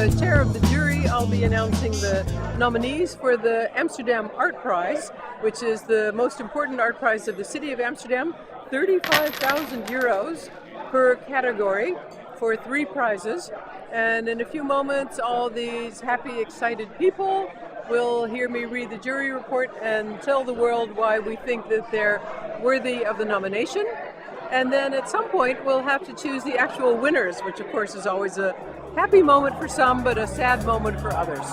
the chair of the jury, I'll be announcing the nominees for the Amsterdam Art Prize, which is the most important art prize of the city of Amsterdam. 35,000 euros per category for 3 prizes. And in a few moments, all these happy, excited people will hear me read the jury report and tell the world why we think that they're worthy of the nomination. And then at some point, we'll have to choose the actual winners, which of course is always a happy moment for some, but a sad moment for others.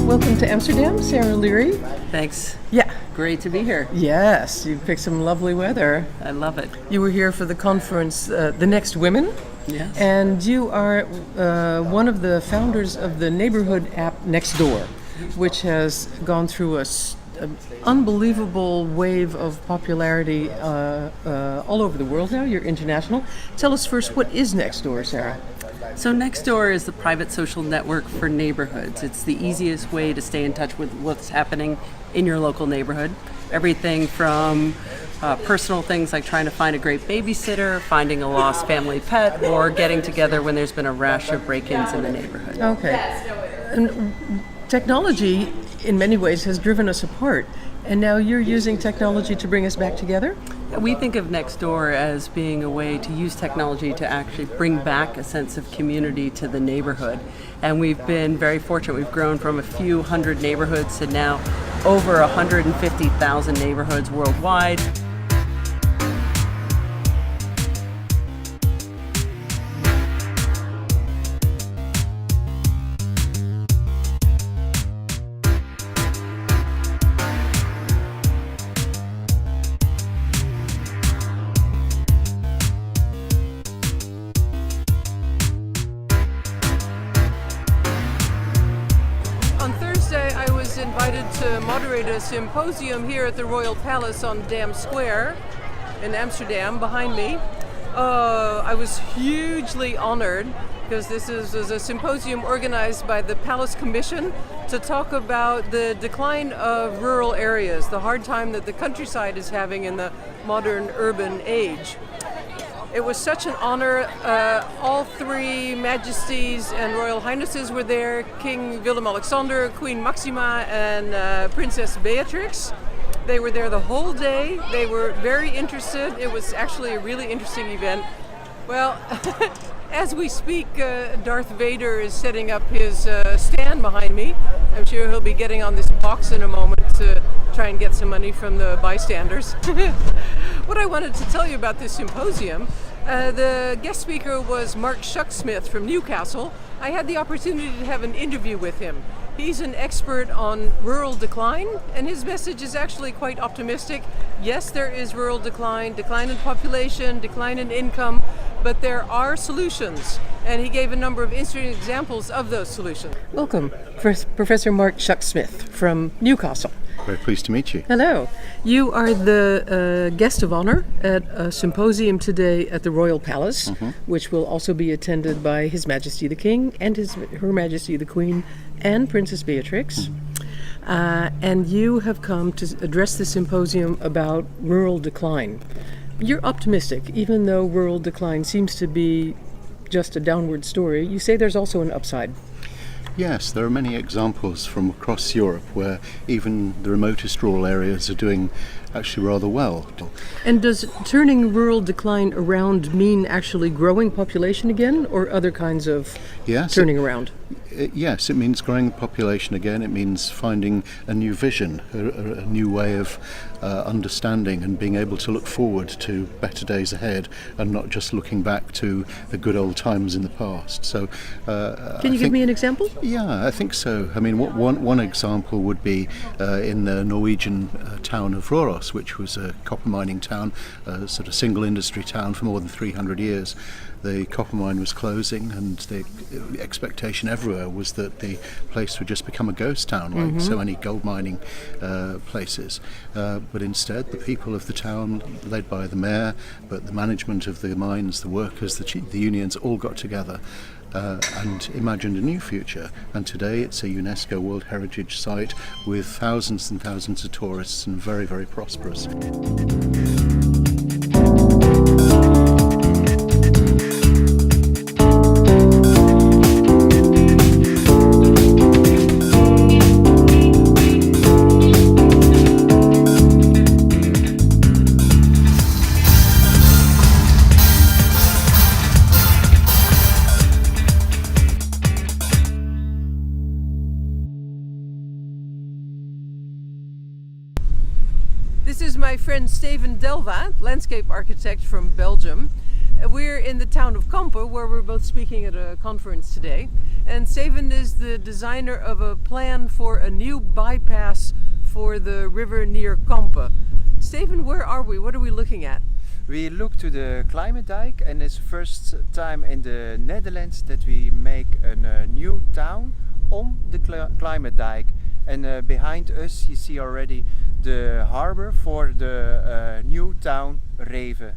Welcome to Amsterdam, Sarah Leary. Thanks. Yeah. Great to be here. Yes, you picked some lovely weather. I love it. You were here for the conference, The Next Women. Yes. And you are one of the founders of the neighborhood app Nextdoor, which has gone through an unbelievable wave of popularity all over the world now. You're international. Tell us first, what is Nextdoor, Sarah? So Nextdoor is the private social network for neighborhoods. It's the easiest way to stay in touch with what's happening in your local neighborhood. Everything from personal things like trying to find a great babysitter, finding a lost family pet, or getting together when there's been a rash of break-ins in the neighborhood. Okay. And technology, in many ways, has driven us apart. And now you're using technology to bring us back together? We think of Nextdoor as being a way to use technology to actually bring back a sense of community to the neighborhood. And we've been very fortunate. We've grown from a few hundred neighborhoods to now over 150,000 neighborhoods worldwide. Invited to moderate a symposium here at the Royal Palace on Dam Square in Amsterdam behind me. I was hugely honored because this is a symposium organized by the Palace Commission to talk about the decline of rural areas, the hard time that the countryside is having in the modern urban age. It was such an honor. All 3 majesties and royal highnesses were there. King Willem Alexander, Queen Máxima, and Princess Beatrix. They were there the whole day. They were very interested. It was actually a really interesting event. Well, as we speak, Darth Vader is setting up his stand behind me. I'm sure he'll be getting on this box in a moment to try and get some money from the bystanders. What I wanted to tell you about this symposium, the guest speaker was Mark Shucksmith from Newcastle. I had the opportunity to have an interview with him. He's an expert on rural decline, and his message is actually quite optimistic. Yes, there is rural decline in population, decline in income, but there are solutions. And he gave a number of interesting examples of those solutions. Welcome, Professor Mark Shucksmith from Newcastle. Very pleased to meet you. Hello. You are the guest of honor at a symposium today at the Royal Palace, which will also be attended by His Majesty the King and Her Majesty the Queen and Princess Beatrix. And you have come to address the symposium about rural decline. You're optimistic, even though rural decline seems to be just a downward story. You say there's also an upside. Yes, there are many examples from across Europe where even the remotest rural areas are doing actually rather well. And does turning rural decline around mean actually growing population again, or other kinds of turning around? Yes, it means growing the population again. It means finding a new vision, a new way of understanding and being able to look forward to better days ahead and not just looking back to the good old times in the past. So, can you give me an example? Yeah, I think so. I mean, one example would be in the Norwegian town of Røros, which was a copper mining town, a sort of single industry town for more than 300 years. The copper mine was closing, and the expectation everywhere was that the place would just become a ghost town, like so many gold mining places. But instead, the people of the town, led by the mayor, but the management of the mines, the workers, the unions, all got together and imagined a new future. And today it's a UNESCO World Heritage Site with thousands and thousands of tourists and very, very prosperous. This is my friend Steven Delva, landscape architect from Belgium. We're in the town of Kampen, where we're both speaking at a conference today. And Steven is the designer of a plan for a new bypass for the river near Kampen. Steven, where are we? What are we looking at? We look to the climate dike, and it's the first time in the Netherlands that we make a new town on the climate dike. And behind us you see already the harbor for the new town Reeve.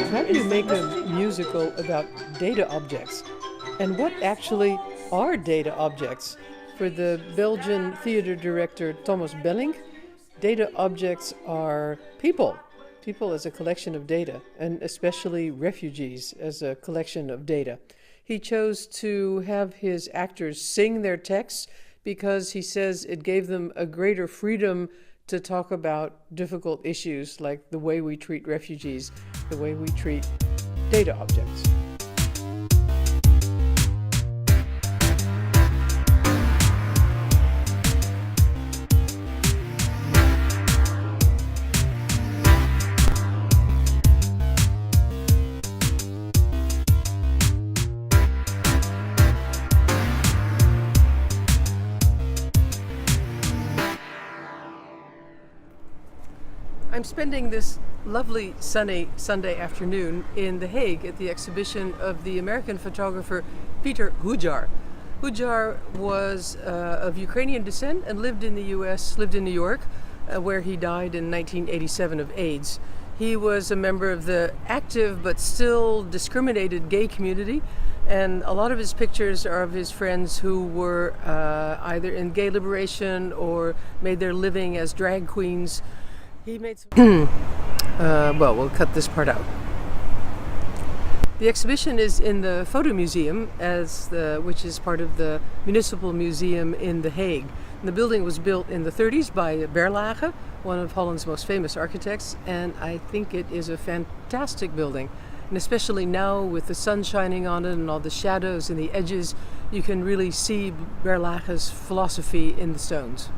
How do you make a musical about data objects? And what actually are data objects? For the Belgian theater director Thomas Belling, data objects are people. People as a collection of data, and especially refugees as a collection of data. He chose to have his actors sing their texts because he says it gave them a greater freedom to talk about difficult issues like the way we treat refugees, the way we treat data objects. I'm spending this lovely sunny Sunday afternoon in The Hague at the exhibition of the American photographer Peter Hujar. Hujar was of Ukrainian descent and lived in the US, lived in New York, where he died in 1987 of AIDS. He was a member of the active but still discriminated gay community, and a lot of his pictures are of his friends who were either in gay liberation or made their living as drag queens. He made some well, we'll cut this part out. The exhibition is in the Fotomuseum, which is part of the Municipal Museum in The Hague. And the building was built in the 30s by Berlage, one of Holland's most famous architects, and I think it is a fantastic building. And especially now with the sun shining on it and all the shadows and the edges, you can really see Berlage's philosophy in the stones.